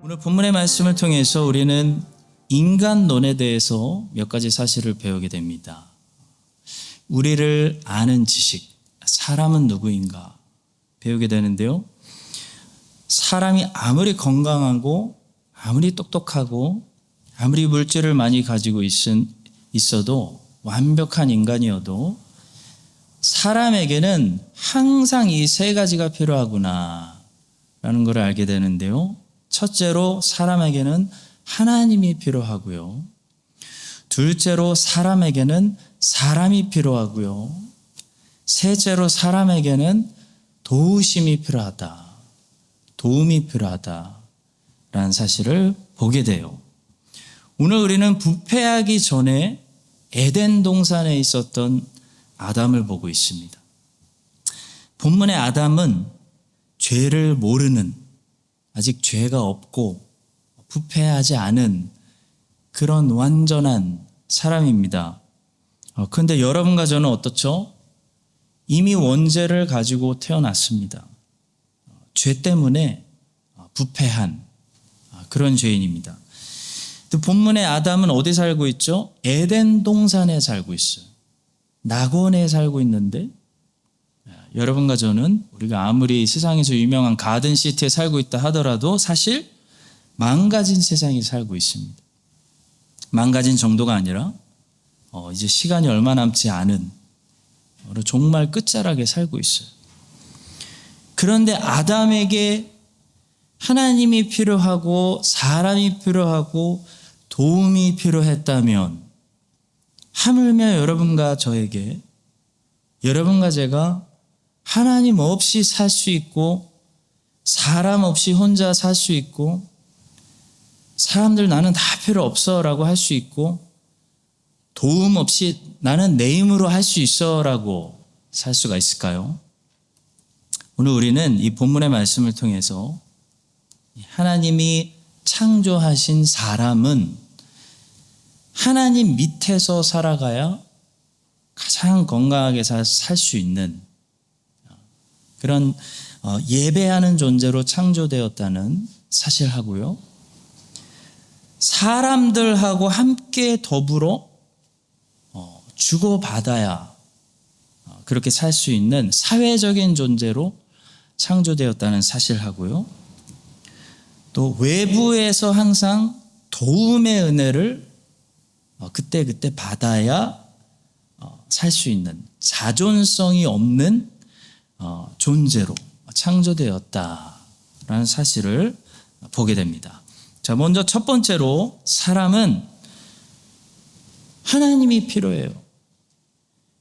오늘 본문의 말씀을 통해서 우리는 인간론에 대해서 몇 가지 사실을 배우게 됩니다. 우리를 아는 지식, 사람은 누구인가 배우게 되는데요. 사람이 아무리 건강하고 아무리 똑똑하고 아무리 물질을 많이 가지고 있어도 완벽한 인간이어도 사람에게는 항상 이 세 가지가 필요하구나 라는 걸 알게 되는데요. 첫째로 사람에게는 하나님이 필요하고요. 둘째로 사람에게는 사람이 필요하고요. 셋째로 사람에게는 도우심이 필요하다. 도움이 필요하다라는 사실을 보게 돼요. 오늘 우리는 부패하기 전에 에덴 동산에 있었던 아담을 보고 있습니다. 본문의 아담은 죄를 모르는, 아직 죄가 없고 부패하지 않은 그런 완전한 사람입니다. 그런데 여러분과 저는 어떻죠? 이미 원죄를 가지고 태어났습니다. 죄 때문에 부패한 그런 죄인입니다. 또 본문의 아담은 어디 살고 있죠? 에덴 동산에 살고 있어요. 낙원에 살고 있는데 여러분과 저는 우리가 아무리 세상에서 유명한 가든시티에 살고 있다 하더라도 사실 망가진 세상에 살고 있습니다. 망가진 정도가 아니라 이제 시간이 얼마 남지 않은 정말 끝자락에 살고 있어요. 그런데 아담에게 하나님이 필요하고 사람이 필요하고 도움이 필요했다면 하물며 여러분과 저에게, 여러분과 제가 하나님 없이 살 수 있고 사람 없이 혼자 살 수 있고 사람들 나는 다 필요 없어 라고 할 수 있고 도움 없이 나는 내 힘으로 할 수 있어 라고 살 수가 있을까요? 오늘 우리는 이 본문의 말씀을 통해서 하나님이 창조하신 사람은 하나님 밑에서 살아가야 가장 건강하게 살 수 있는 그런 예배하는 존재로 창조되었다는 사실하고요. 사람들하고 함께 더불어 주고받아야 그렇게 살 수 있는 사회적인 존재로 창조되었다는 사실하고요. 또 외부에서 항상 도움의 은혜를 그때그때 받아야 살 수 있는 자존성이 없는 존재로 창조되었다라는 사실을 보게 됩니다. 자, 먼저 첫 번째로 사람은 하나님이 필요해요.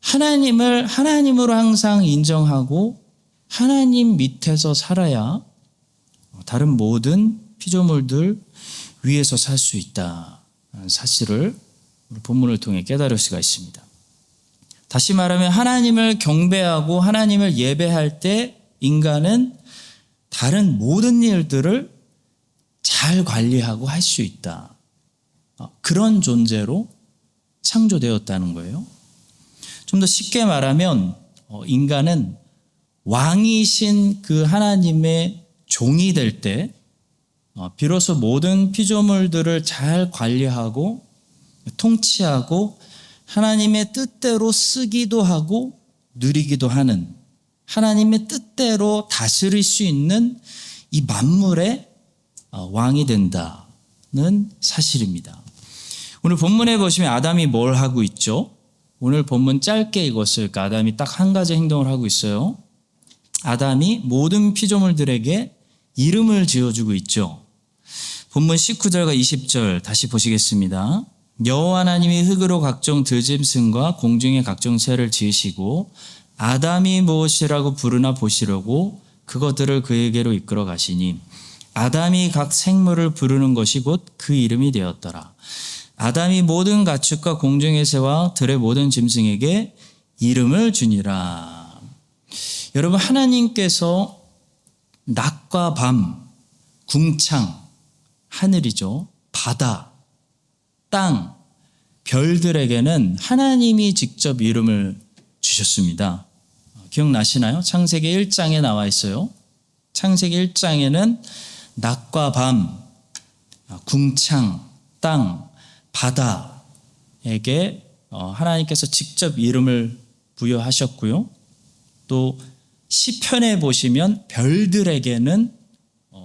하나님을 하나님으로 항상 인정하고 하나님 밑에서 살아야 다른 모든 피조물들 위에서 살 수 있다는 사실을 우리 본문을 통해 깨달을 수가 있습니다. 다시 말하면 하나님을 경배하고 하나님을 예배할 때 인간은 다른 모든 일들을 잘 관리하고 할 수 있다. 그런 존재로 창조되었다는 거예요. 좀 더 쉽게 말하면 인간은 왕이신 그 하나님의 종이 될 때 비로소 모든 피조물들을 잘 관리하고 통치하고 하나님의 뜻대로 쓰기도 하고 누리기도 하는 하나님의 뜻대로 다스릴 수 있는 이 만물의 왕이 된다는 사실입니다. 오늘 본문에 보시면 아담이 뭘 하고 있죠? 오늘 본문 짧게 읽었으니까 아담이 딱 한 가지 행동을 하고 있어요. 아담이 모든 피조물들에게 이름을 지어주고 있죠. 본문 19절과 20절 다시 보시겠습니다. 여호와 하나님이 흙으로 각종 들짐승과 공중의 각종 새를 지으시고 아담이 무엇이라고 부르나 보시려고 그것들을 그에게로 이끌어 가시니 아담이 각 생물을 부르는 것이 곧 그 이름이 되었더라. 아담이 모든 가축과 공중의 새와 들의 모든 짐승에게 이름을 주니라. 여러분, 하나님께서 낮과 밤, 궁창, 하늘이죠, 바다, 땅, 별들에게는 하나님이 직접 이름을 주셨습니다. 기억나시나요? 창세기 1장에 나와 있어요. 창세기 1장에는 낮과 밤, 궁창, 땅, 바다에게 하나님께서 직접 이름을 부여하셨고요. 또 시편에 보시면 별들에게는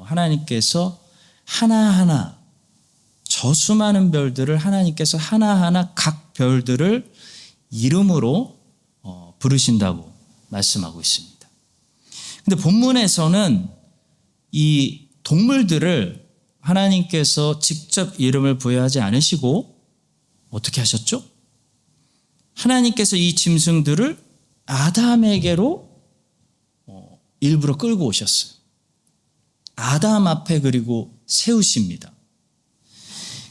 하나님께서 하나하나, 저 수많은 별들을 하나님께서 하나하나 각 별들을 이름으로 부르신다고 말씀하고 있습니다. 근데 본문에서는 이 동물들을 하나님께서 직접 이름을 부여하지 않으시고 어떻게 하셨죠? 하나님께서 이 짐승들을 아담에게로 일부러 끌고 오셨어요. 아담 앞에 그리고 세우십니다.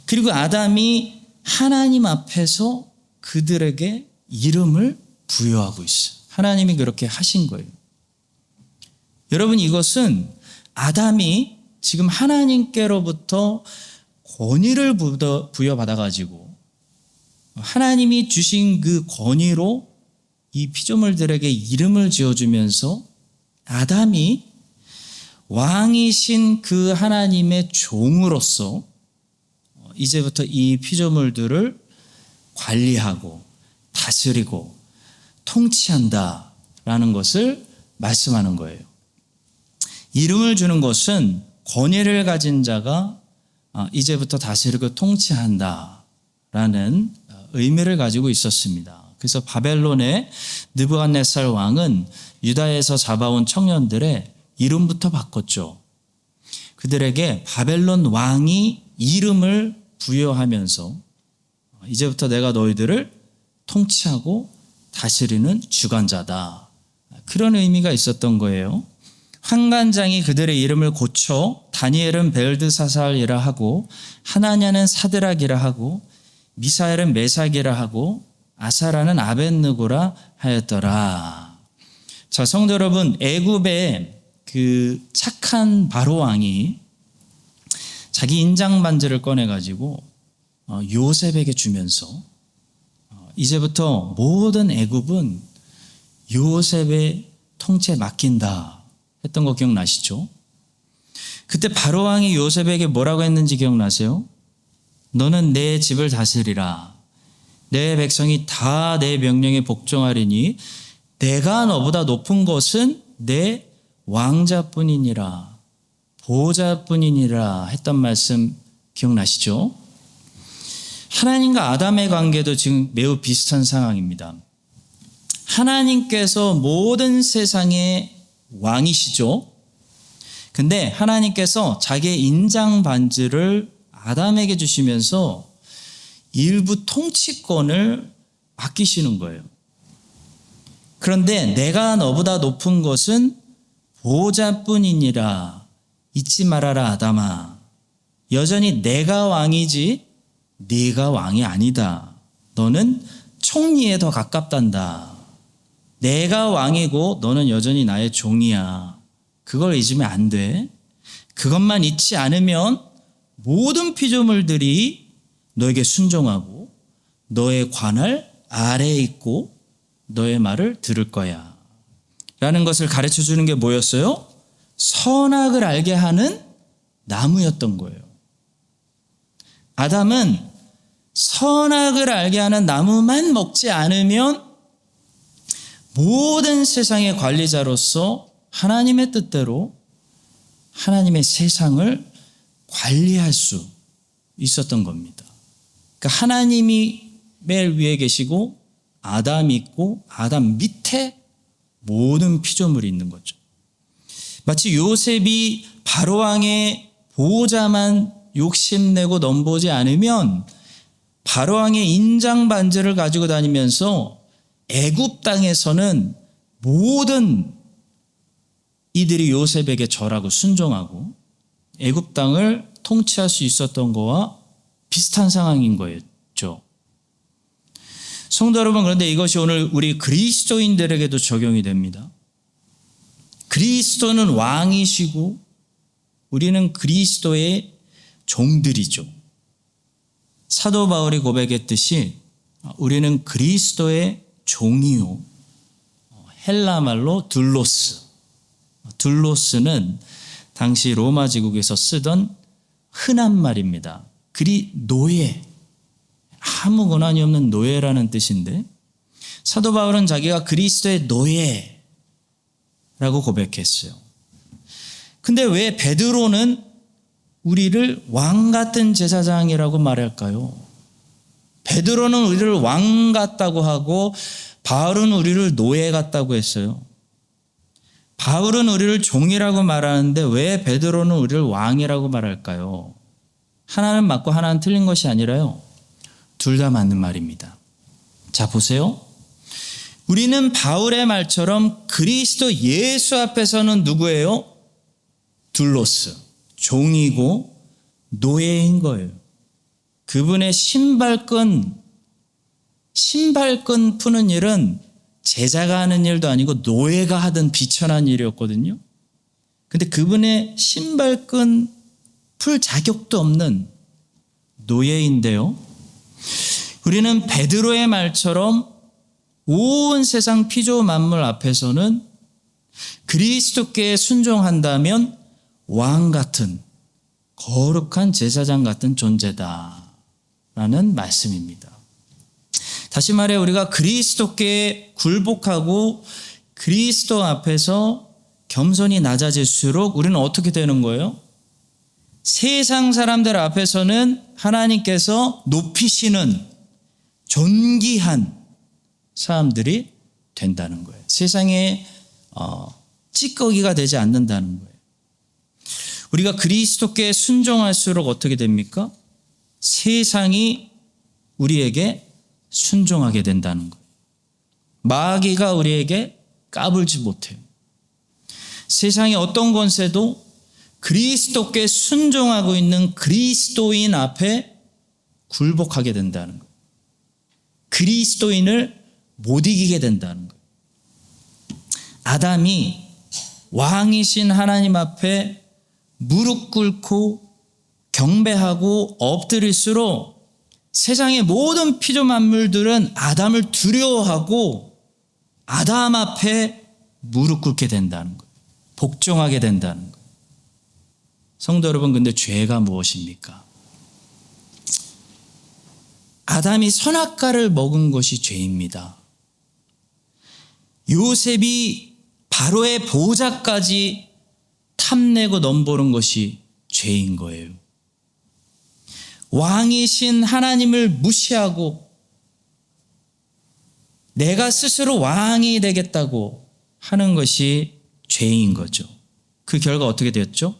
그리고 아담이 하나님 앞에서 그들에게 이름을 부여하고 있어요. 하나님이 그렇게 하신 거예요. 여러분, 이것은 아담이 지금 하나님께로부터 권위를 부여받아가지고 하나님이 주신 그 권위로 이 피조물들에게 이름을 지어주면서 아담이 왕이신 그 하나님의 종으로서 이제부터 이 피조물들을 관리하고 다스리고 통치한다라는 것을 말씀하는 거예요. 이름을 주는 것은 권위를 가진 자가 이제부터 다스리고 통치한다라는 의미를 가지고 있었습니다. 그래서 바벨론의 느부갓네살 왕은 유다에서 잡아온 청년들의 이름부터 바꿨죠. 그들에게 바벨론 왕이 이름을 부여하면서 이제부터 내가 너희들을 통치하고 다스리는 주관자다. 그런 의미가 있었던 거예요. 환관장이 그들의 이름을 고쳐 다니엘은 벨드사살이라 하고 하나냐는 사드락이라 하고 미사엘은 메삭이라 하고 아사라는 아벳느고라 하였더라. 자, 성도 여러분, 애굽의 그 착한 바로 왕이 자기 인장 반지를 꺼내가지고 요셉에게 주면서 이제부터 모든 애굽은 요셉의 통치에 맡긴다 했던 거 기억나시죠? 그때 바로 왕이 요셉에게 뭐라고 했는지 기억나세요? 너는 내 집을 다스리라. 내 백성이 다 내 명령에 복종하리니 내가 너보다 높은 것은 내 왕자뿐이니라, 보호자뿐이니라 했던 말씀 기억나시죠? 하나님과 아담의 관계도 지금 매우 비슷한 상황입니다. 하나님께서 모든 세상의 왕이시죠. 근데 하나님께서 자기의 인장 반지를 아담에게 주시면서 일부 통치권을 맡기시는 거예요. 그런데 내가 너보다 높은 것은 보호자뿐이니라. 잊지 말아라 아담아. 여전히 내가 왕이지 네가 왕이 아니다. 너는 총리에 더 가깝단다. 내가 왕이고 너는 여전히 나의 종이야. 그걸 잊으면 안 돼. 그것만 잊지 않으면 모든 피조물들이 너에게 순종하고 너의 관할 아래에 있고 너의 말을 들을 거야. 라는 것을 가르쳐 주는 게 뭐였어요? 선악을 알게 하는 나무였던 거예요. 아담은 선악을 알게 하는 나무만 먹지 않으면 모든 세상의 관리자로서 하나님의 뜻대로 하나님의 세상을 관리할 수 있었던 겁니다. 그러니까 하나님이 맨 위에 계시고 아담이 있고 아담 밑에 모든 피조물이 있는 거죠. 마치 요셉이 바로왕의 보호자만 욕심내고 넘보지 않으면 바로왕의 인장 반지를 가지고 다니면서 애굽 땅에서는 모든 이들이 요셉에게 절하고 순종하고 애굽 땅을 통치할 수 있었던 거와 비슷한 상황인 거였죠. 성도 여러분, 그런데 이것이 오늘 우리 그리스도인들에게도 적용이 됩니다. 그리스도는 왕이시고 우리는 그리스도의 종들이죠. 사도 바울이 고백했듯이 우리는 그리스도의 종이요. 헬라 말로 둘로스. 둘로스는 당시 로마 제국에서 쓰던 흔한 말입니다. 노예. 아무 권한이 없는 노예라는 뜻인데 사도 바울은 자기가 그리스도의 노예라고 고백했어요. 근데 왜 베드로는 우리를 왕 같은 제사장이라고 말할까요? 베드로는 우리를 왕 같다고 하고 바울은 우리를 노예 같다고 했어요. 바울은 우리를 종이라고 말하는데 왜 베드로는 우리를 왕이라고 말할까요? 하나는 맞고 하나는 틀린 것이 아니라요. 둘 다 맞는 말입니다. 자, 보세요. 우리는 바울의 말처럼 그리스도 예수 앞에서는 누구예요? 둘로스, 종이고 노예인 거예요. 그분의 신발끈 푸는 일은 제자가 하는 일도 아니고 노예가 하던 비천한 일이었거든요. 근데 그분의 신발끈 풀 자격도 없는 노예인데요. 우리는 베드로의 말처럼 온 세상 피조 만물 앞에서는 그리스도께 순종한다면 왕 같은 거룩한 제사장 같은 존재다라는 말씀입니다. 다시 말해 우리가 그리스도께 굴복하고 그리스도 앞에서 겸손히 낮아질수록 우리는 어떻게 되는 거예요? 세상 사람들 앞에서는 하나님께서 높이시는 존귀한 사람들이 된다는 거예요. 세상에 찌꺼기가 되지 않는다는 거예요. 우리가 그리스도께 순종할수록 어떻게 됩니까? 세상이 우리에게 순종하게 된다는 거예요. 마귀가 우리에게 까불지 못해요. 세상의 어떤 권세도 그리스도께 순종하고 있는 그리스도인 앞에 굴복하게 된다는 거예요. 그리스도인을 못 이기게 된다는 거예요. 아담이 왕이신 하나님 앞에 무릎 꿇고 경배하고 엎드릴수록 세상의 모든 피조 만물들은 아담을 두려워하고 아담 앞에 무릎 꿇게 된다는 거예요. 복종하게 된다는 거예요. 성도 여러분, 근데 죄가 무엇입니까? 아담이 선악과를 먹은 것이 죄입니다. 요셉이 바로의 보좌까지 탐내고 넘보는 것이 죄인 거예요. 왕이신 하나님을 무시하고 내가 스스로 왕이 되겠다고 하는 것이 죄인 거죠. 그 결과 어떻게 되었죠?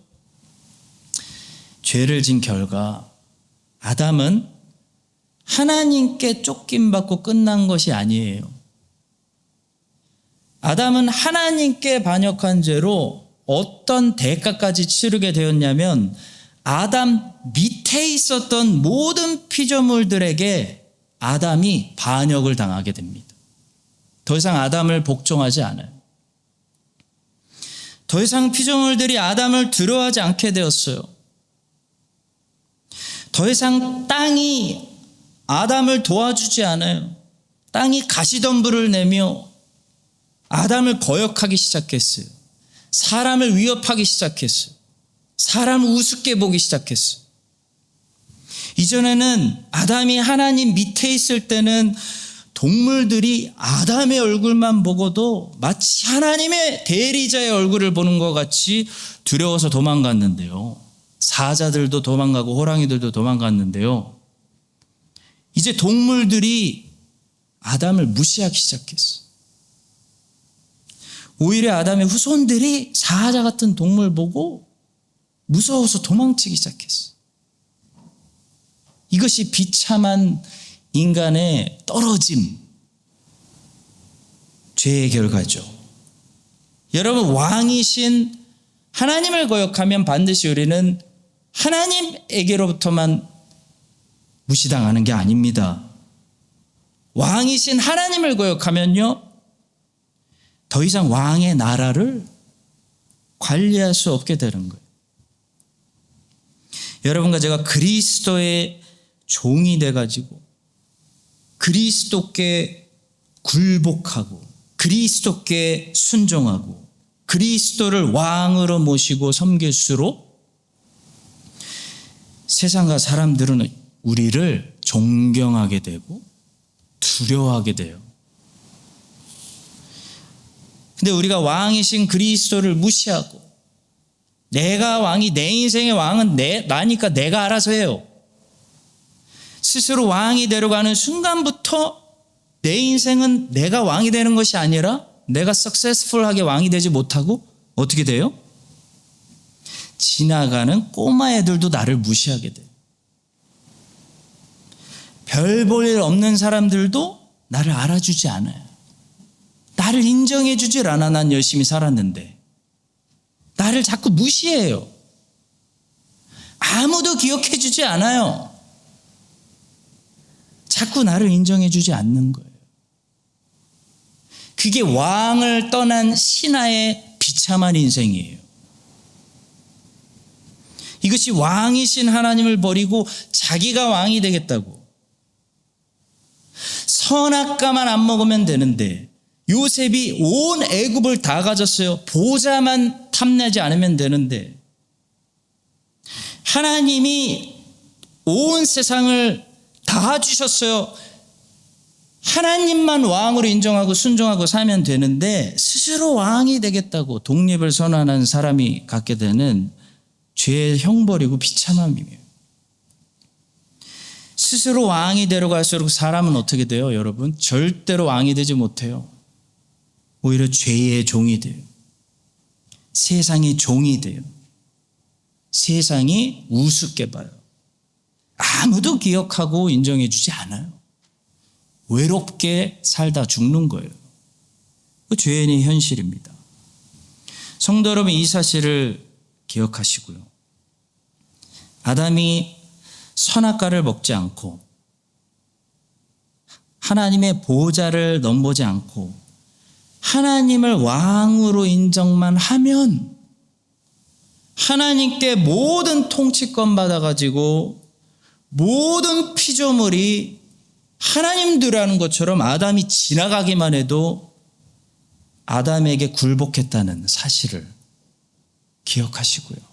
죄를 진 결과 아담은 하나님께 쫓김받고 끝난 것이 아니에요. 아담은 하나님께 반역한 죄로 어떤 대가까지 치르게 되었냐면 아담 밑에 있었던 모든 피조물들에게 아담이 반역을 당하게 됩니다. 더 이상 아담을 복종하지 않아요. 더 이상 피조물들이 아담을 두려워하지 않게 되었어요. 더 이상 땅이 아담을 도와주지 않아요. 땅이 가시덤불을 내며 아담을 거역하기 시작했어요. 사람을 위협하기 시작했어요. 사람을 우습게 보기 시작했어요. 이전에는 아담이 하나님 밑에 있을 때는 동물들이 아담의 얼굴만 보고도 마치 하나님의 대리자의 얼굴을 보는 것 같이 두려워서 도망갔는데요. 사자들도 도망가고 호랑이들도 도망갔는데요. 이제 동물들이 아담을 무시하기 시작했어요. 오히려 아담의 후손들이 사자 같은 동물 보고 무서워서 도망치기 시작했어요. 이것이 비참한 인간의 떨어짐, 죄의 결과죠. 여러분, 왕이신 하나님을 거역하면 반드시 우리는 하나님에게로부터만 무시당하는 게 아닙니다. 왕이신 하나님을 거역하면요, 더 이상 왕의 나라를 관리할 수 없게 되는 거예요. 여러분과 제가 그리스도의 종이 돼가지고 그리스도께 굴복하고 그리스도께 순종하고 그리스도를 왕으로 모시고 섬길수록 세상과 사람들은 우리를 존경하게 되고 두려워하게 돼요. 근데 우리가 왕이신 그리스도를 무시하고 내가 왕이, 내 인생의 왕은 나니까 내가 알아서 해요. 스스로 왕이 되려가는 순간부터 내 인생은 내가 왕이 되는 것이 아니라 내가 석세스풀하게 왕이 되지 못하고 어떻게 돼요? 지나가는 꼬마 애들도 나를 무시하게 돼요. 별 볼 일 없는 사람들도 나를 알아주지 않아요. 나를 인정해 주질 않아. 난 열심히 살았는데. 나를 자꾸 무시해요. 아무도 기억해 주지 않아요. 자꾸 나를 인정해 주지 않는 거예요. 그게 왕을 떠난 신하의 비참한 인생이에요. 이것이 왕이신 하나님을 버리고 자기가 왕이 되겠다고. 선악과만 안 먹으면 되는데 요셉이 온 애굽을 다 가졌어요. 보좌만 탐내지 않으면 되는데 하나님이 온 세상을 다 주셨어요. 하나님만 왕으로 인정하고 순종하고 살면 되는데 스스로 왕이 되겠다고 독립을 선언하는 사람이 갖게 되는 죄의 형벌이고 비참함이에요. 스스로 왕이 되려 갈수록 사람은 어떻게 돼요, 여러분? 절대로 왕이 되지 못해요. 오히려 죄의 종이 돼요. 세상의 종이 돼요. 세상이 우습게 봐요. 아무도 기억하고 인정해 주지 않아요. 외롭게 살다 죽는 거예요. 그 죄인의 현실입니다. 성도 여러분, 이 사실을 기억하시고요. 아담이 선악과를 먹지 않고 하나님의 보좌를 넘보지 않고 하나님을 왕으로 인정만 하면 하나님께 모든 통치권 받아가지고 모든 피조물이 하나님들이라는 것처럼 아담이 지나가기만 해도 아담에게 굴복했다는 사실을 기억하시고요.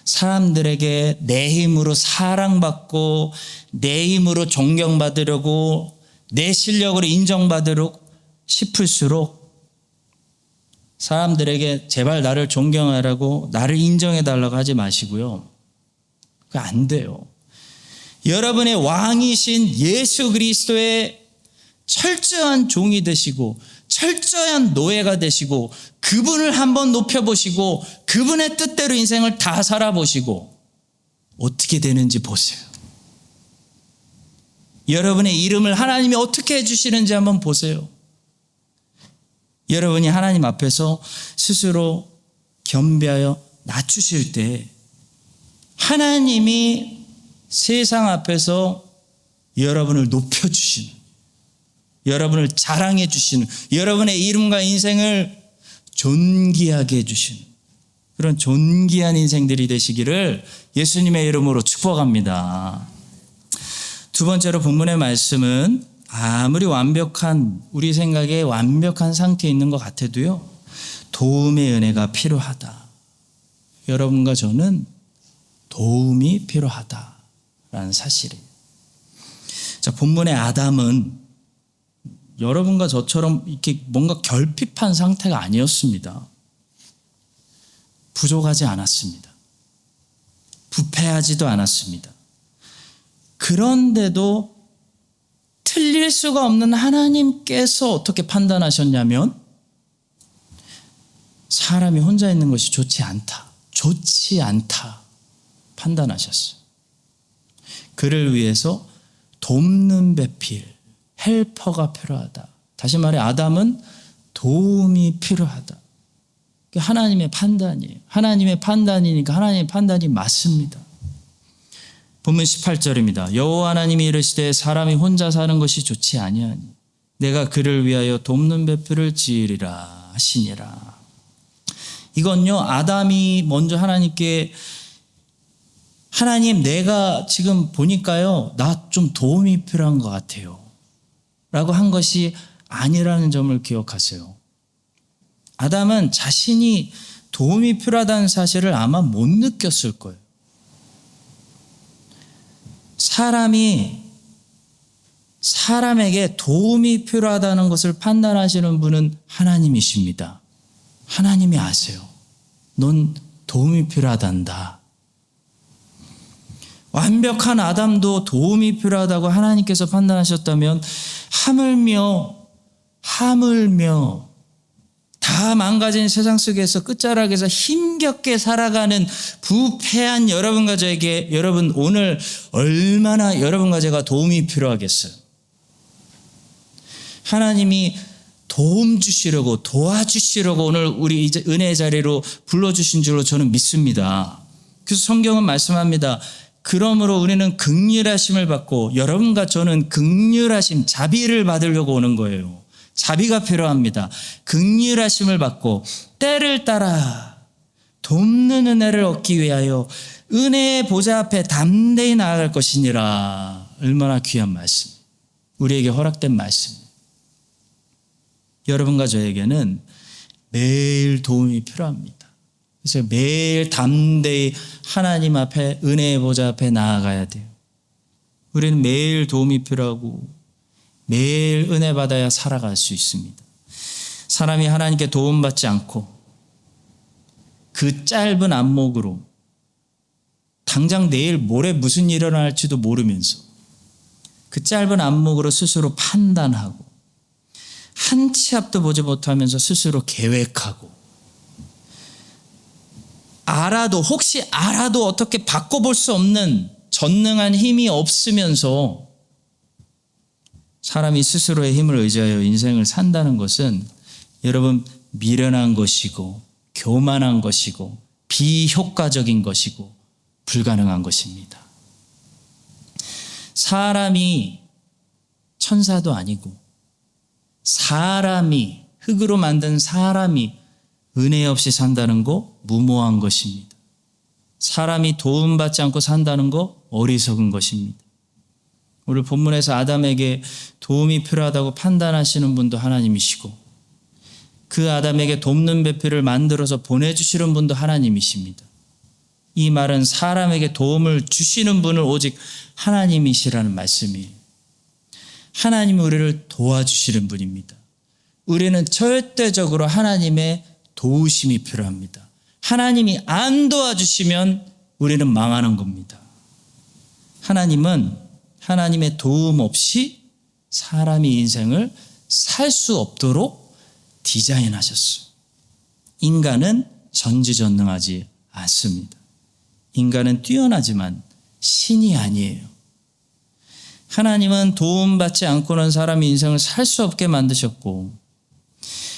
사람들에게 내 힘으로 사랑받고 내 힘으로 존경받으려고 내 실력으로 인정받으려고 싶을수록 사람들에게 제발 나를 존경하라고 나를 인정해달라고 하지 마시고요. 그거 안 돼요. 여러분의 왕이신 예수 그리스도의 철저한 종이 되시고 철저한 노예가 되시고 그분을 한번 높여보시고 그분의 뜻대로 인생을 다 살아보시고 어떻게 되는지 보세요. 여러분의 이름을 하나님이 어떻게 해주시는지 한번 보세요. 여러분이 하나님 앞에서 스스로 겸비하여 낮추실 때 하나님이 세상 앞에서 여러분을 높여주시는, 여러분을 자랑해 주시는, 여러분의 이름과 인생을 존귀하게 해주시는 그런 존귀한 인생들이 되시기를 예수님의 이름으로 축복합니다. 두 번째로 본문의 말씀은 아무리 완벽한, 우리 생각에 완벽한 상태에 있는 것 같아도요, 도움의 은혜가 필요하다. 여러분과 저는 도움이 필요하다라는 사실이에요. 자, 본문의 아담은 여러분과 저처럼 이렇게 뭔가 결핍한 상태가 아니었습니다. 부족하지 않았습니다. 부패하지도 않았습니다. 그런데도 틀릴 수가 없는 하나님께서 어떻게 판단하셨냐면 사람이 혼자 있는 것이 좋지 않다 판단하셨어요. 그를 위해서 돕는 배필, 헬퍼가 필요하다. 다시 말해 아담은 도움이 필요하다. 그게 하나님의 판단이에요. 하나님의 판단이니까 하나님의 판단이 맞습니다. 본문 18절입니다. 여호와 하나님이 이르시되 사람이 혼자 사는 것이 좋지 아니하니 내가 그를 위하여 돕는 배필을 지으리라 하시니라. 이건요, 아담이 먼저 하나님께 하나님, 내가 지금 보니까요, 나 좀 도움이 필요한 것 같아요 라고 한 것이 아니라는 점을 기억하세요. 아담은 자신이 도움이 필요하다는 사실을 아마 못 느꼈을 거예요. 사람에게 도움이 필요하다는 것을 판단하시는 분은 하나님이십니다. 하나님이 아세요. 넌 도움이 필요하단다. 완벽한 아담도 도움이 필요하다고 하나님께서 판단하셨다면 하물며 다 망가진 세상 속에서 끝자락에서 힘겹게 살아가는 부패한 여러분과 저에게, 여러분 오늘 얼마나 여러분과 제가 도움이 필요하겠어요. 하나님이 도움 주시려고, 도와주시려고 오늘 우리 이제 은혜의 자리로 불러주신 줄로 저는 믿습니다. 그래서 성경은 말씀합니다. 그러므로 우리는 긍휼하심을 받고, 여러분과 저는 긍휼하심, 자비를 받으려고 오는 거예요. 자비가 필요합니다. 긍휼하심을 받고 때를 따라 돕는 은혜를 얻기 위하여 은혜의 보좌 앞에 담대히 나아갈 것이니라. 얼마나 귀한 말씀, 우리에게 허락된 말씀. 여러분과 저에게는 매일 도움이 필요합니다. 그래서 매일 담대히 하나님 앞에, 은혜의 보좌 앞에 나아가야 돼요. 우리는 매일 도움이 필요하고 매일 은혜 받아야 살아갈 수 있습니다. 사람이 하나님께 도움받지 않고 그 짧은 안목으로 당장 내일 모레 무슨 일이 일어날지도 모르면서 그 짧은 안목으로 스스로 판단하고 한 치 앞도 보지 못하면서 스스로 계획하고, 혹시 알아도 어떻게 바꿔볼 수 없는 전능한 힘이 없으면서 사람이 스스로의 힘을 의지하여 인생을 산다는 것은 여러분 미련한 것이고 교만한 것이고 비효과적인 것이고 불가능한 것입니다. 사람이 천사도 아니고 흙으로 만든 사람이 은혜 없이 산다는 거 무모한 것입니다. 사람이 도움받지 않고 산다는 거 어리석은 것입니다. 오늘 본문에서 아담에게 도움이 필요하다고 판단하시는 분도 하나님이시고, 그 아담에게 돕는 배필을 만들어서 보내주시는 분도 하나님이십니다. 이 말은 사람에게 도움을 주시는 분은 오직 하나님이시라는 말씀이에요. 하나님이 우리를 도와주시는 분입니다. 우리는 절대적으로 하나님의 도우심이 필요합니다. 하나님이 안 도와주시면 우리는 망하는 겁니다. 하나님은 하나님의 도움 없이 사람이 인생을 살 수 없도록 디자인하셨어요. 인간은 전지전능하지 않습니다. 인간은 뛰어나지만 신이 아니에요. 하나님은 도움받지 않고는 사람이 인생을 살 수 없게 만드셨고,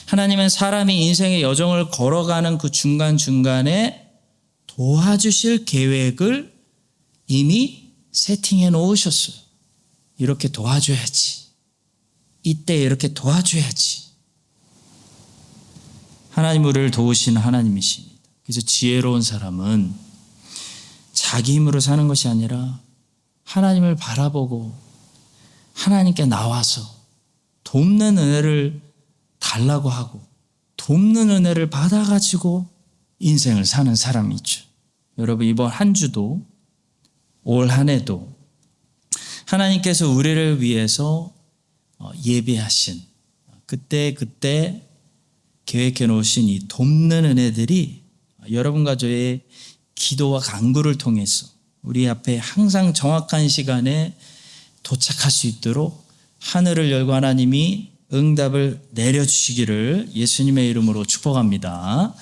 하나님은 사람이 인생의 여정을 걸어가는 그 중간중간에 도와주실 계획을 이미 세팅해 놓으셨어요. 이렇게 도와줘야지. 이때 이렇게 도와줘야지. 하나님 우리를 도우시는 하나님이십니다. 그래서 지혜로운 사람은 자기 힘으로 사는 것이 아니라 하나님을 바라보고 하나님께 나와서 돕는 은혜를 달라고 하고 돕는 은혜를 받아가지고 인생을 사는 사람이죠. 여러분 이번 한 주도 올 한 해도 하나님께서 우리를 위해서 예비하신 그때 계획해 놓으신 이 돕는 은혜들이 여러분과 저의 기도와 간구를 통해서 우리 앞에 항상 정확한 시간에 도착할 수 있도록 하늘을 열고 하나님이 응답을 내려주시기를 예수님의 이름으로 축복합니다.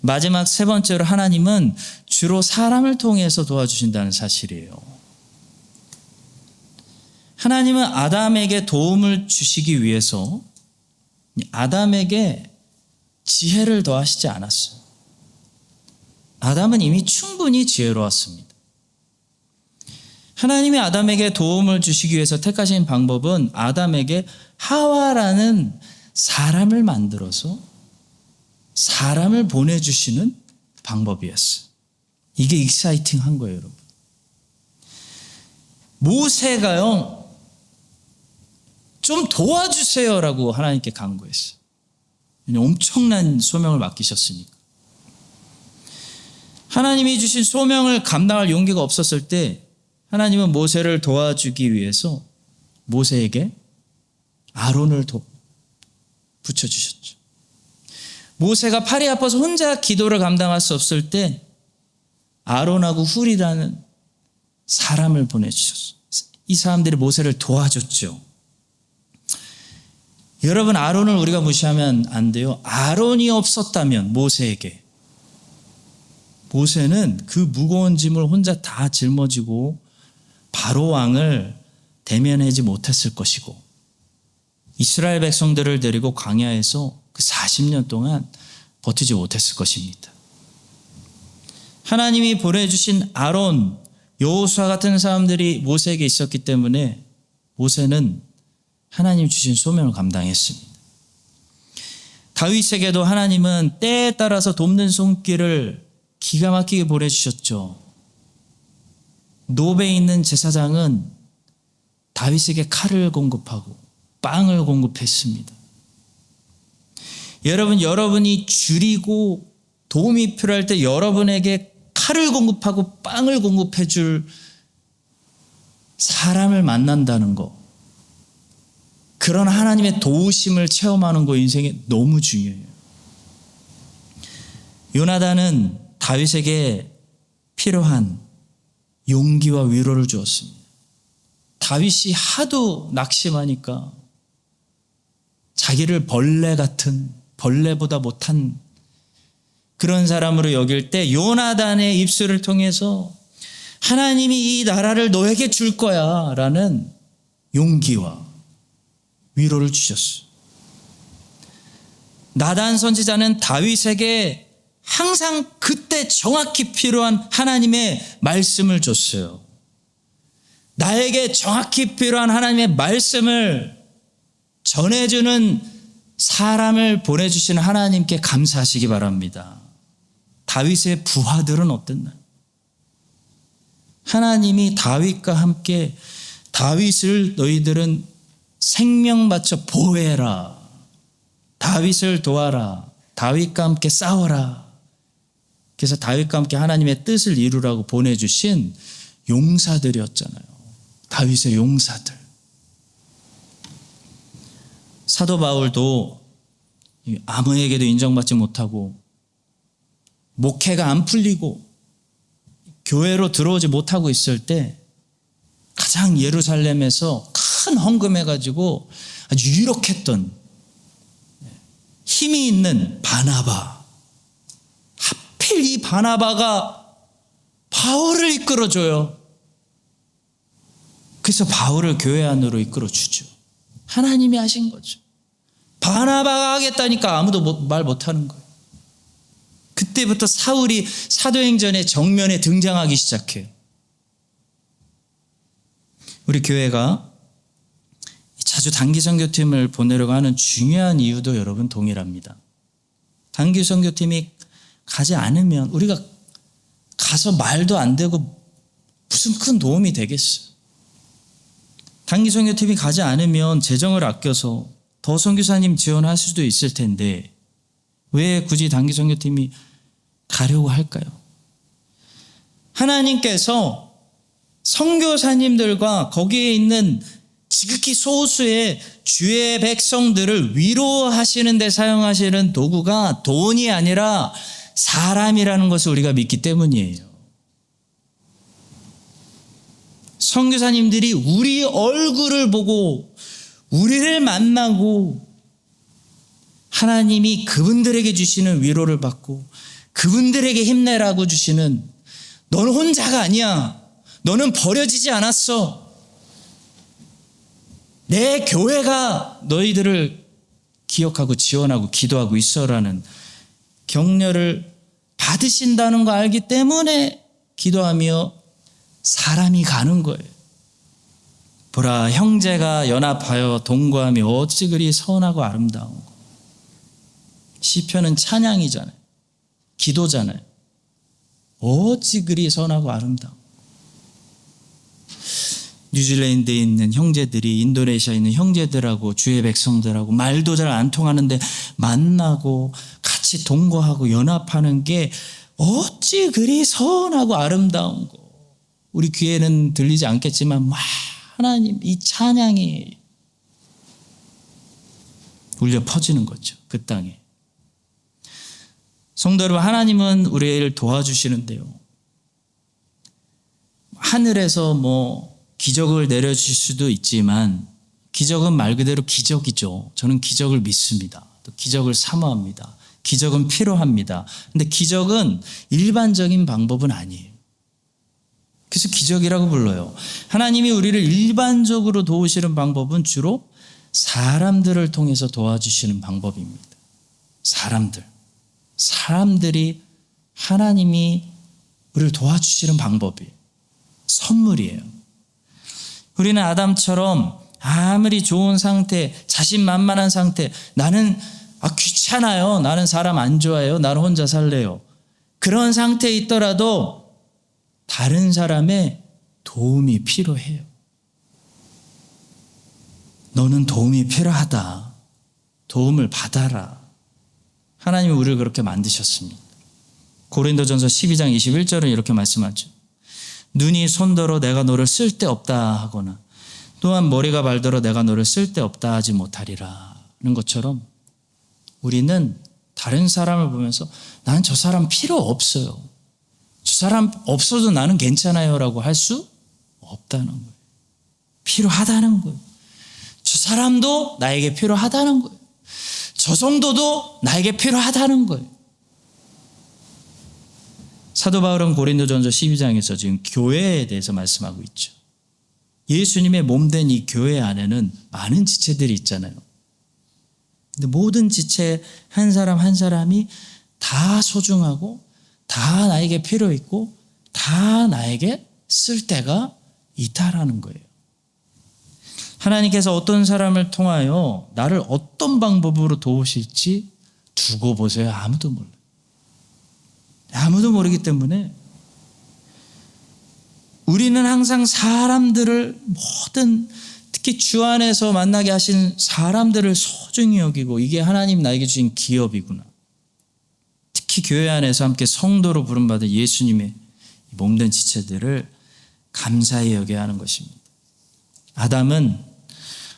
마지막 세 번째로 하나님은 주로 사람을 통해서 도와주신다는 사실이에요. 하나님은 아담에게 도움을 주시기 위해서 아담에게 지혜를 더하시지 않았어요. 아담은 이미 충분히 지혜로웠습니다. 하나님이 아담에게 도움을 주시기 위해서 택하신 방법은 아담에게 하와라는 사람을 만들어서 사람을 보내주시는 방법이었어요. 이게 익사이팅한 거예요, 여러분. 모세가요, 좀 도와주세요라고 하나님께 간구했어요. 엄청난 소명을 맡기셨으니까. 하나님이 주신 소명을 감당할 용기가 없었을 때 하나님은 모세를 도와주기 위해서 모세에게 아론을 붙여주셨죠. 모세가 팔이 아파서 혼자 기도를 감당할 수 없을 때 아론하고 훌이라는 사람을 보내주셨어요. 이 사람들이 모세를 도와줬죠. 여러분, 아론을 우리가 무시하면 안 돼요. 아론이 없었다면 모세는 그 무거운 짐을 혼자 다 짊어지고 바로 왕을 대면하지 못했을 것이고 이스라엘 백성들을 데리고 광야에서 그 40년 동안 버티지 못했을 것입니다. 하나님이 보내주신 아론, 여호수아 같은 사람들이 모세에게 있었기 때문에 모세는 하나님 주신 소명을 감당했습니다. 다윗에게도 하나님은 때에 따라서 돕는 손길을 기가 막히게 보내주셨죠. 노베에 있는 제사장은 다윗에게 칼을 공급하고 빵을 공급했습니다. 여러분이 줄이고 도움이 필요할 때 여러분에게 칼을 공급하고 빵을 공급해 줄 사람을 만난다는 거, 그런 하나님의 도우심을 체험하는 거 인생에 너무 중요해요. 요나단은 다윗에게 필요한 용기와 위로를 주었습니다. 다윗이 하도 낙심하니까 자기를 벌레보다 못한 그런 사람으로 여길 때 요나단의 입술을 통해서 하나님이 이 나라를 너에게 줄 거야 라는 용기와 위로를 주셨어요. 나단 선지자는 다윗에게 항상 그때 정확히 필요한 하나님의 말씀을 줬어요. 나에게 정확히 필요한 하나님의 말씀을 전해주는 사람을 보내주신 하나님께 감사하시기 바랍니다. 다윗의 부하들은 어땠나요? 하나님이 다윗과 함께 다윗을 너희들은 생명 바쳐 보호해라. 다윗을 도와라. 다윗과 함께 싸워라. 그래서 다윗과 함께 하나님의 뜻을 이루라고 보내주신 용사들이었잖아요. 다윗의 용사들. 사도 바울도 아무에게도 인정받지 못하고 목회가 안 풀리고 교회로 들어오지 못하고 있을 때 가장 예루살렘에서 큰 헌금해가지고 아주 유력했던 힘이 있는 바나바, 하필 이 바나바가 바울을 이끌어줘요. 그래서 바울을 교회 안으로 이끌어주죠. 하나님이 하신 거죠. 바나바가 하겠다니까 아무도 말 못하는 거예요. 그때부터 사울이 사도행전의 정면에 등장하기 시작해요. 우리 교회가 자주 단기 선교팀을 보내려고 하는 중요한 이유도 여러분 동일합니다. 단기 선교팀이 가지 않으면 우리가 가서 말도 안 되고 무슨 큰 도움이 되겠어요. 단기 선교팀이 가지 않으면 재정을 아껴서 더 선교사님 지원할 수도 있을 텐데 왜 굳이 단기 선교팀이 가려고 할까요? 하나님께서 선교사님들과 거기에 있는 지극히 소수의 주의 백성들을 위로하시는 데 사용하시는 도구가 돈이 아니라 사람이라는 것을 우리가 믿기 때문이에요. 선교사님들이 우리 얼굴을 보고 우리를 만나고 하나님이 그분들에게 주시는 위로를 받고 그분들에게 힘내라고 주시는, 너는 혼자가 아니야. 너는 버려지지 않았어. 내 교회가 너희들을 기억하고 지원하고 기도하고 있어라는 격려를 받으신다는 거 알기 때문에 기도하며 사람이 가는 거예요. 보라, 형제가 연합하여 동거하며 어찌 그리 선하고 아름다운 거. 시편은 찬양이잖아요. 기도잖아요. 어찌 그리 선하고 아름다운 거. 뉴질랜드에 있는 형제들이 인도네시아에 있는 형제들하고 주의 백성들하고 말도 잘 안 통하는데 만나고 같이 동거하고 연합하는 게 어찌 그리 선하고 아름다운 거. 우리 귀에는 들리지 않겠지만 하나님 이 찬양이 울려 퍼지는 거죠. 그 땅에. 성도 여러분, 하나님은 우리를 도와주시는데요. 하늘에서 기적을 내려주실 수도 있지만 기적은 말 그대로 기적이죠. 저는 기적을 믿습니다. 또 기적을 사모합니다. 기적은 필요합니다. 근데 기적은 일반적인 방법은 아니에요. 그래서 기적이라고 불러요. 하나님이 우리를 일반적으로 도우시는 방법은 주로 사람들을 통해서 도와주시는 방법입니다. 사람들이 하나님이 우리를 도와주시는 방법이에요. 선물이에요. 우리는 아담처럼 아무리 좋은 상태, 자신만만한 상태, 나는 귀찮아요. 나는 사람 안 좋아해요. 나는 혼자 살래요. 그런 상태에 있더라도 다른 사람의 도움이 필요해요. 너는 도움이 필요하다. 도움을 받아라. 하나님이 우리를 그렇게 만드셨습니다. 고린도전서 12장 21절은 이렇게 말씀하죠. 눈이 손더러 내가 너를 쓸데없다 하거나 또한 머리가 말더러 내가 너를 쓸데없다 하지 못하리라 하는 것처럼 우리는 다른 사람을 보면서 나는 저 사람 필요 없어요. 저 사람 없어도 나는 괜찮아요 라고 할 수 없다는 거예요. 필요하다는 거예요. 저 사람도 나에게 필요하다는 거예요. 저 정도도 나에게 필요하다는 거예요. 사도 바울은 고린도전서 12장에서 지금 교회에 대해서 말씀하고 있죠. 예수님의 몸된 이 교회 안에는 많은 지체들이 있잖아요. 근데 모든 지체 한 사람 한 사람이 다 소중하고 다 나에게 필요 있고 다 나에게 쓸 때가 있다라는 거예요. 하나님께서 어떤 사람을 통하여 나를 어떤 방법으로 도우실지 두고 보세요. 아무도 몰라요. 아무도 모르기 때문에 우리는 항상 사람들을 특히 주 안에서 만나게 하신 사람들을 소중히 여기고 이게 하나님 나에게 주신 기업이구나. 특히 교회 안에서 함께 성도로 부름받은 예수님의 몸된 지체들을 감사히 여겨야 하는 것입니다. 아담은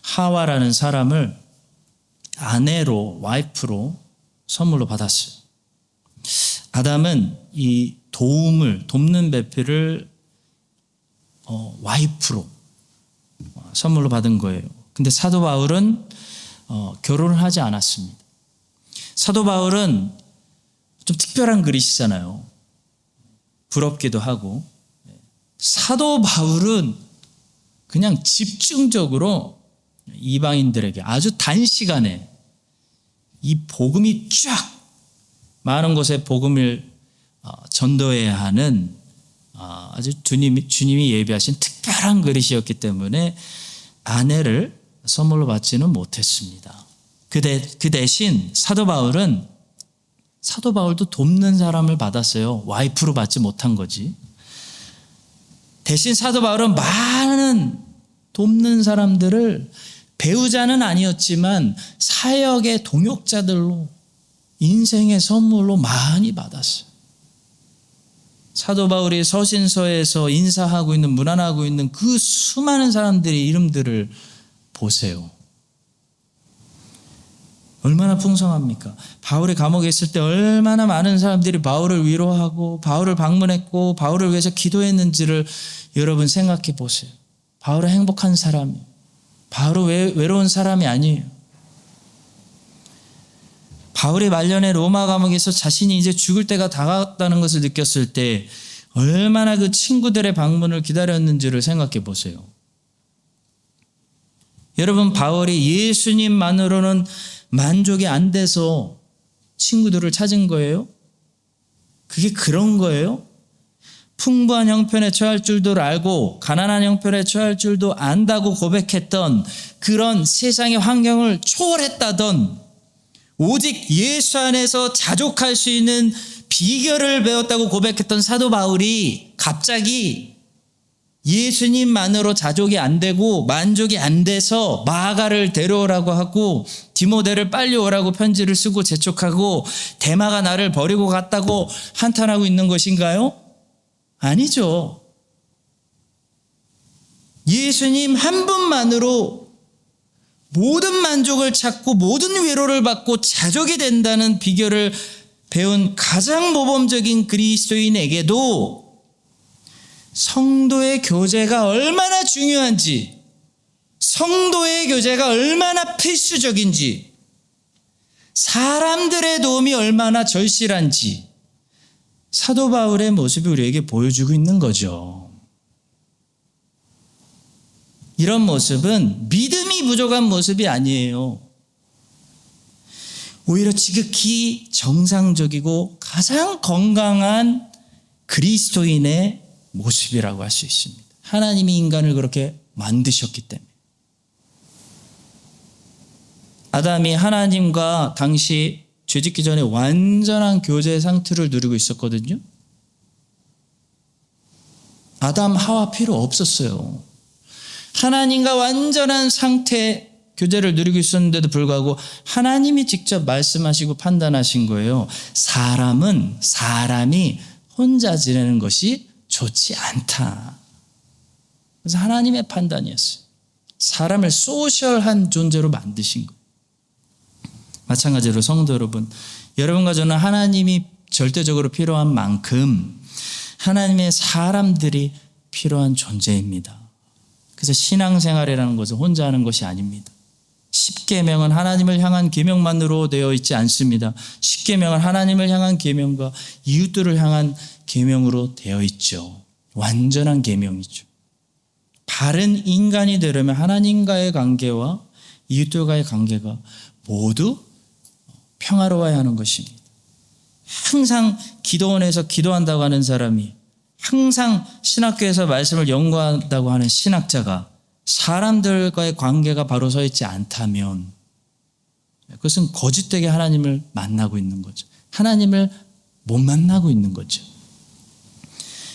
하와라는 사람을 아내로, 와이프로 선물로 받았어요. 아담은 이 돕는 배필을 와이프로 선물로 받은 거예요. 근데 사도 바울은 결혼을 하지 않았습니다. 사도 바울은 좀 특별한 그릇이잖아요. 부럽기도 하고. 사도 바울은 그냥 집중적으로 이방인들에게 아주 단시간에 이 복음이 쫙 많은 곳에 복음을 전도해야 하는 아주 주님이 예비하신 특별한 그릇이었기 때문에 아내를 선물로 받지는 못했습니다. 그 대신 사도 바울도 돕는 사람을 받았어요. 와이프로 받지 못한 거지. 대신 사도 바울은 많은 돕는 사람들을 배우자는 아니었지만 사역의 동역자들로 인생의 선물로 많이 받았어요. 사도 바울이 서신서에서 인사하고 있는, 문안하고 있는 그 수많은 사람들의 이름들을 보세요. 얼마나 풍성합니까? 바울이 감옥에 있을 때 얼마나 많은 사람들이 바울을 위로하고 바울을 방문했고 바울을 위해서 기도했는지를 여러분 생각해 보세요. 바울은 행복한 사람이에요. 바울은 외로운 사람이 아니에요. 바울이 말년에 로마 감옥에서 자신이 이제 죽을 때가 다가왔다는 것을 느꼈을 때 얼마나 그 친구들의 방문을 기다렸는지를 생각해 보세요. 여러분, 바울이 예수님만으로는 만족이 안 돼서 친구들을 찾은 거예요? 그게 그런 거예요? 풍부한 형편에 처할 줄도 알고 가난한 형편에 처할 줄도 안다고 고백했던 그런 세상의 환경을 초월했다던 오직 예수 안에서 자족할 수 있는 비결을 배웠다고 고백했던 사도 바울이 갑자기 예수님만으로 자족이 안 되고 만족이 안 돼서 마가를 데려오라고 하고 디모데를 빨리 오라고 편지를 쓰고 재촉하고 데마가 나를 버리고 갔다고 한탄하고 있는 것인가요? 아니죠. 예수님 한 분만으로 모든 만족을 찾고 모든 위로를 받고 자족이 된다는 비결을 배운 가장 모범적인 그리스도인에게도 성도의 교제가 얼마나 중요한지, 성도의 교제가 얼마나 필수적인지, 사람들의 도움이 얼마나 절실한지 사도 바울의 모습이 우리에게 보여주고 있는 거죠. 이런 모습은 믿음이 부족한 모습이 아니에요. 오히려 지극히 정상적이고 가장 건강한 그리스도인의 모습이라고 할 수 있습니다. 하나님이 인간을 그렇게 만드셨기 때문에. 아담이 하나님과 당시 죄짓기 전에 완전한 교제 상태를 누리고 있었거든요. 아담 하와 필요 없었어요. 하나님과 완전한 상태 교제를 누리고 있었는데도 불구하고 하나님이 직접 말씀하시고 판단하신 거예요. 사람이 혼자 지내는 것이 좋지 않다. 그래서 하나님의 판단이었어요. 사람을 소셜한 존재로 만드신 거예요. 마찬가지로 성도 여러분, 여러분과 저는 하나님이 절대적으로 필요한 만큼 하나님의 사람들이 필요한 존재입니다. 그래서 신앙생활이라는 것은 혼자 하는 것이 아닙니다. 십계명은 하나님을 향한 계명만으로 되어 있지 않습니다. 십계명은 하나님을 향한 계명과 이웃들을 향한 계명으로 되어 있죠. 완전한 계명이죠. 바른 인간이 되려면 하나님과의 관계와 이웃들과의 관계가 모두 평화로워야 하는 것입니다. 항상 기도원에서 기도한다고 하는 사람이, 항상 신학교에서 말씀을 연구한다고 하는 신학자가 사람들과의 관계가 바로 서 있지 않다면 그것은 거짓되게 하나님을 만나고 있는 거죠. 하나님을 못 만나고 있는 거죠.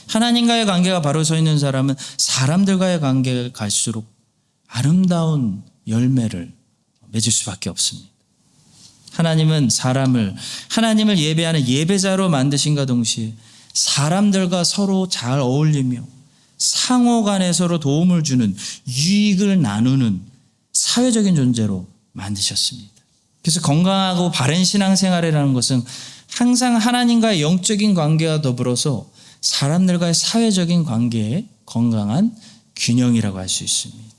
하나님과의 관계가 바로 서 있는 사람은 사람들과의 관계가 갈수록 아름다운 열매를 맺을 수밖에 없습니다. 하나님은 하나님을 예배하는 예배자로 만드신과 동시에 사람들과 서로 잘 어울리며 상호 간에 서로 도움을 주는, 유익을 나누는 사회적인 존재로 만드셨습니다. 그래서 건강하고 바른 신앙생활이라는 것은 항상 하나님과의 영적인 관계와 더불어서 사람들과의 사회적인 관계의 건강한 균형이라고 할 수 있습니다.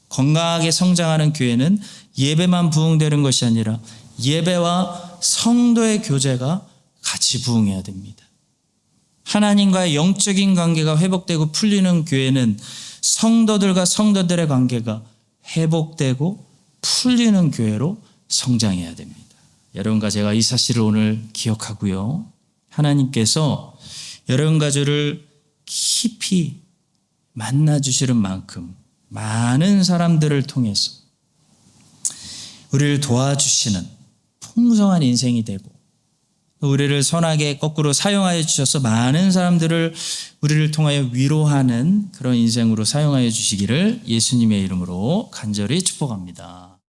건강하게 성장하는 교회는 예배만 부흥되는 것이 아니라 예배와 성도의 교제가 같이 부흥해야 됩니다. 하나님과의 영적인 관계가 회복되고 풀리는 교회는 성도들과 성도들의 관계가 회복되고 풀리는 교회로 성장해야 됩니다. 여러분과 제가 이 사실을 오늘 기억하고요. 하나님께서 여러분과 저를 깊이 만나주시는 만큼 많은 사람들을 통해서 우리를 도와주시는 풍성한 인생이 되고 우리를 선하게 거꾸로 사용하여 주셔서 많은 사람들을 우리를 통하여 위로하는 그런 인생으로 사용하여 주시기를 예수님의 이름으로 간절히 축복합니다.